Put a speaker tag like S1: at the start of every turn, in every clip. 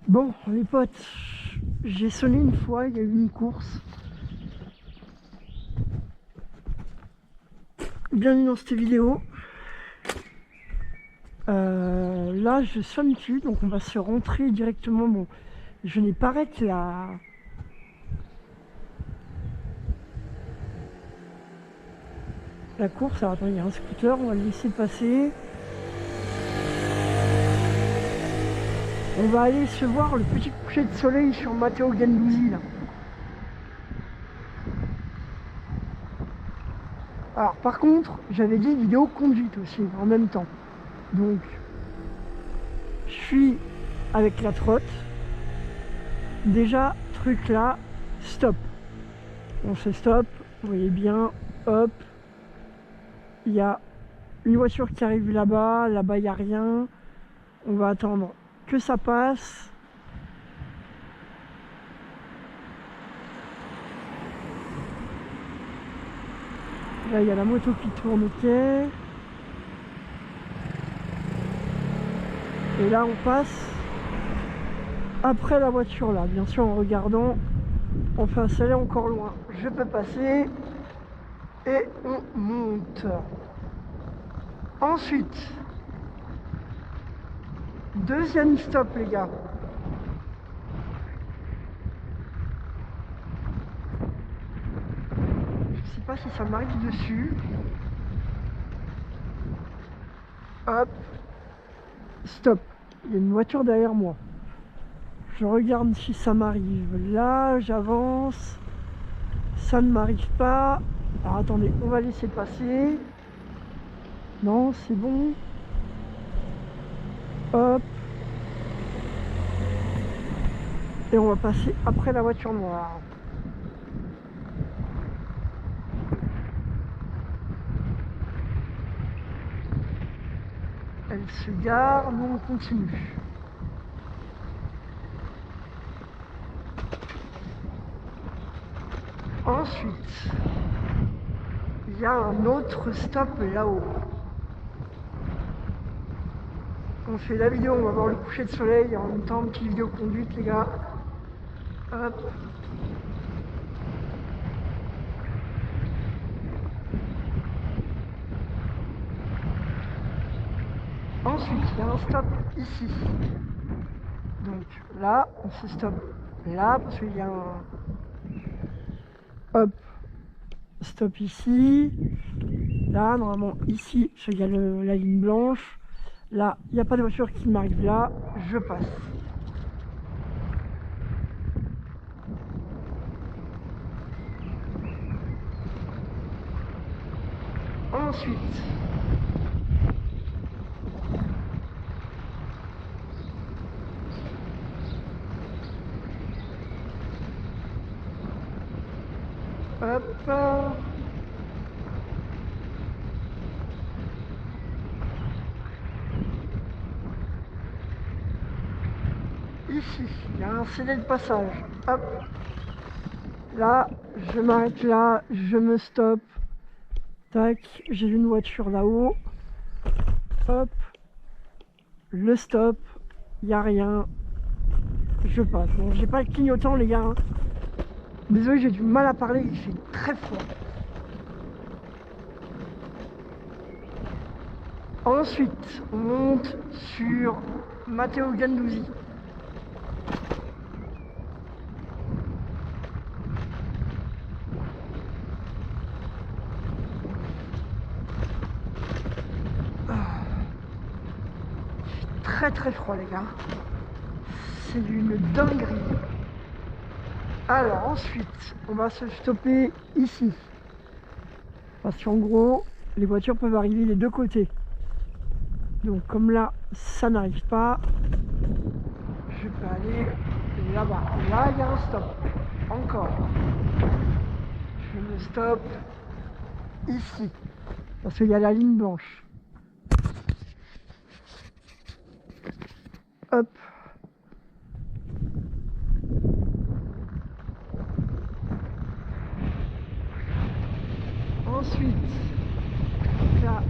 S1: Bon, les potes, j'ai sonné une fois, il y a eu une course. Bienvenue dans cette vidéo. Là, je sonne plus, donc on va se rentrer directement. Bon, je n'ai pas arrêté la course. Alors attends, il y a un scooter, on va le laisser passer. On va aller se voir le petit coucher de soleil sur Matteo Gandouzi là. Alors par contre, j'avais dit vidéo conduite aussi en même temps. Donc je suis avec la trotte. Déjà, truc là, stop. On se stop, vous voyez bien, hop. Il y a une voiture qui arrive là-bas, il n'y a rien. On va attendre que ça passe. Là, il y a la moto qui tourne, ok. Et là, on passe après la voiture, là. Bien sûr, en regardant, enfin, ça est encore loin. Je peux passer. Et on monte. Ensuite, deuxième stop, les gars. Je sais pas si ça m'arrive dessus. Hop. Stop. Il y a une voiture derrière moi. Je regarde si ça m'arrive. Là, j'avance. Ça ne m'arrive pas. Alors attendez, on va laisser passer. Non, c'est bon. Hop. Et on va passer après la voiture noire. Elle se gare, nous on continue. Ensuite, il y a un autre stop là-haut. On fait la vidéo, on va voir le coucher de soleil en même temps, petite vidéo conduite les gars. Hop. Ensuite, il y a un stop ici. Donc là, on se stoppe là parce qu'il y a un... Hop. Stop ici. Là, normalement ici, parce qu'il y a la ligne blanche. Là, il n'y a pas de voiture qui m'arrive là. Je passe. Ensuite, hop. Ici, il y a un scellé de passage. Hop. Là, je m'arrête là, je me stoppe. Tac, j'ai une voiture là-haut. Hop. Le stop. Il n'y a rien. Je passe. Bon, j'ai pas le clignotant, les gars. Désolé, j'ai du mal à parler, il fait très froid. Ensuite, on monte sur Matteo Gandouzi. Très très froid les gars. C'est une dinguerie. Alors ensuite, on va se stopper ici. Parce qu'en gros, les voitures peuvent arriver des deux côtés. Donc comme là, ça n'arrive pas, je peux aller là-bas. Là, il y a un stop. Encore. Je me stoppe ici. Parce qu'il y a la ligne blanche. Hop. Ensuite, là,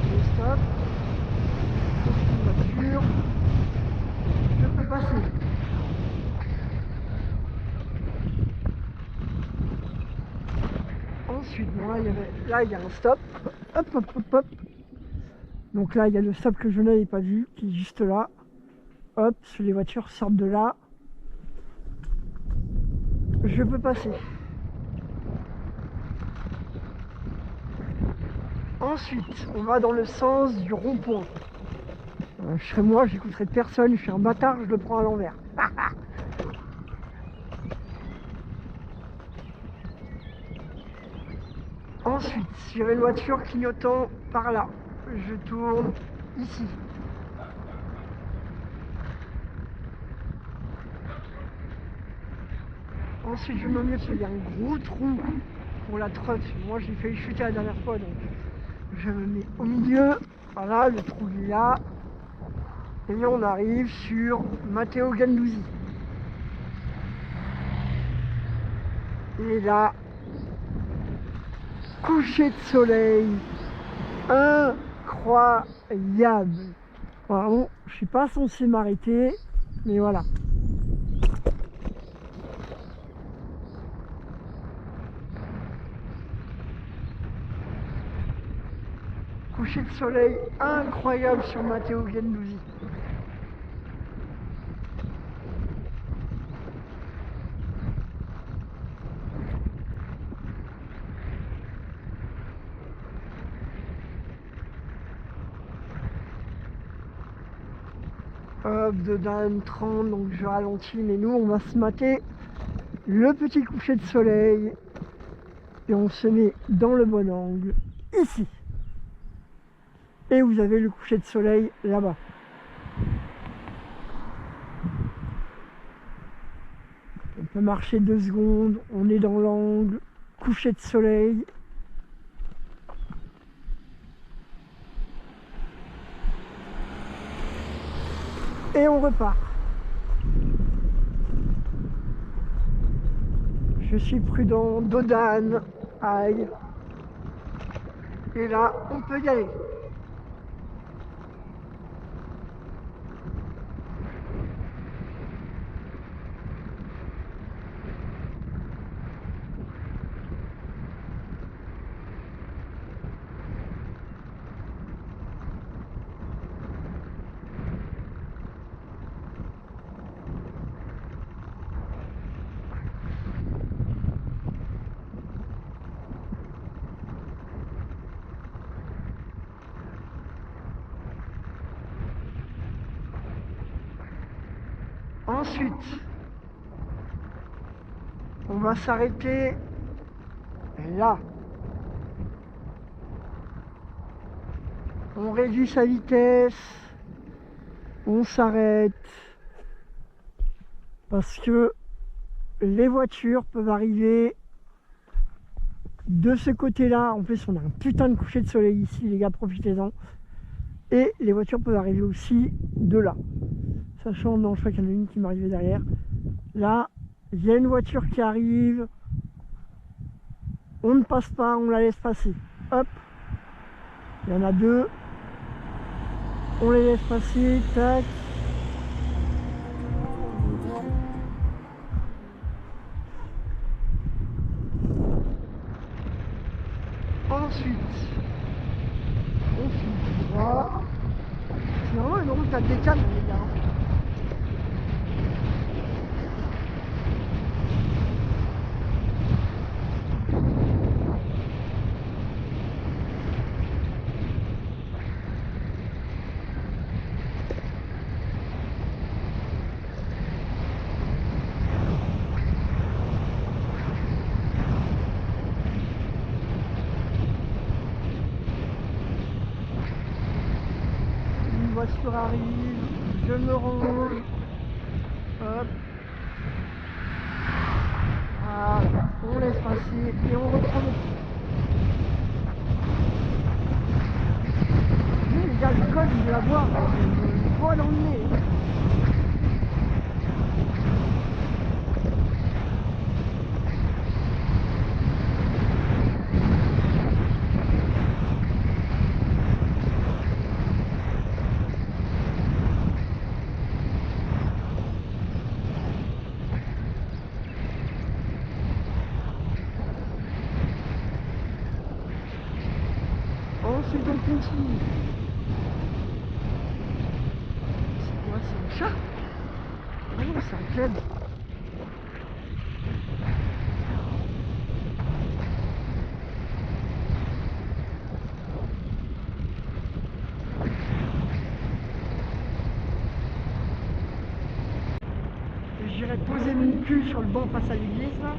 S1: je stoppe. Une voiture. Je peux passer. Ensuite, bon, là, il y a un stop. Hop, hop, hop, hop. Donc là, il y a le stop que je n'avais pas vu, qui est juste là. Hop, les voitures sortent de là. Je peux passer. Ensuite, on va dans le sens du rond-point. Je serais moi, j'écouterais personne, je suis un bâtard, je le prends à l'envers. Ensuite, il y avait une voiture clignotant par là. Je tourne ici. Ensuite, je me mets parce qu'il y a un gros trou pour la trotte. Moi, j'ai failli chuter la dernière fois, donc je me mets au milieu. Voilà, le trou est là. Et on arrive sur Matteo Ganduzzi. Et là, coucher de soleil incroyable. Voilà, bon, je suis pas censé m'arrêter, mais voilà. Coucher de soleil incroyable sur Matteo Ganduzzi. Hop, Dodane 30, donc je ralentis, mais nous on va se mater le petit coucher de soleil et on se met dans le bon angle, ici. Et vous avez le coucher de soleil là-bas. On peut marcher 2 secondes, on est dans l'angle, coucher de soleil. Et on repart. Je suis prudent, Dodane, aïe. Et là, on peut y aller. Ensuite, on va s'arrêter là. On réduit sa vitesse, on s'arrête, parce que les voitures peuvent arriver de ce côté-là. En plus, on a un putain de coucher de soleil ici, les gars, profitez-en. Et les voitures peuvent arriver aussi de là. Sachant, non, je crois qu'il y en a une qui m'arrivait derrière. Là, il y a une voiture qui arrive. On ne passe pas, on la laisse passer. Hop. Il y en a 2. On les laisse passer. Tac. Ensuite, on file droit. C'est vraiment une route à décale, les gars. Une voiture arrive, je me range. Hop. Voilà, on laisse passer et on reprend le coup. Les gars, le code, il veut la boire, il voit dans le nez. ensuite on continue. C'est quoi, c'est un chat? Ah non, c'est un club. J'irai poser mon cul sur le banc face à l'église là.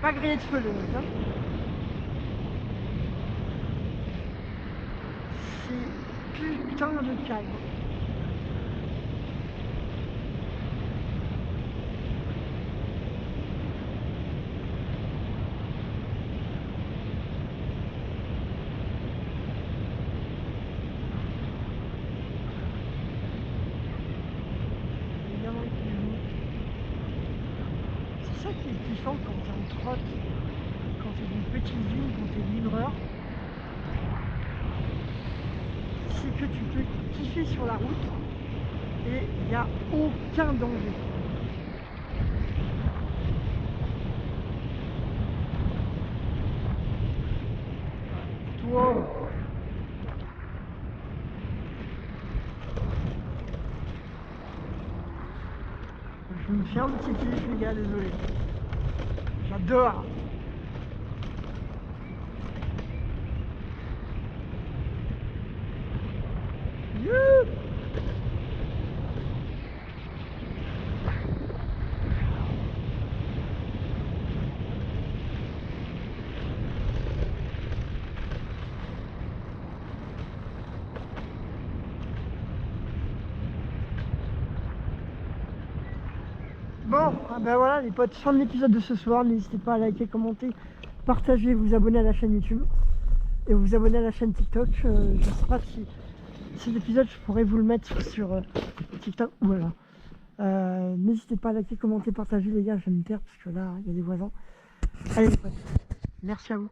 S1: Pas grillé de feu le mec, hein. C'est putain de calme. Évidemment qu'il joue. C'est ça qui est kiffant quand t'es en trotte, quand t'es d'une petite ville, quand t'es livreur. C'est que tu peux kiffer sur la route et il n'y a aucun danger. Toi, je me fais un petit kiff les gars, désolé. J'adore. Youh. Bon, ah ben voilà les potes, fin de l'épisode de ce soir. N'hésitez pas à liker, commenter, partager, vous abonner à la chaîne YouTube et vous abonner à la chaîne TikTok. Je ne sais pas si cet épisode je pourrais vous le mettre sur TikTok. Voilà. N'hésitez pas à liker, commenter, partager les gars, je vais me taire parce que là il y a des voisins. Allez les potes, merci à vous.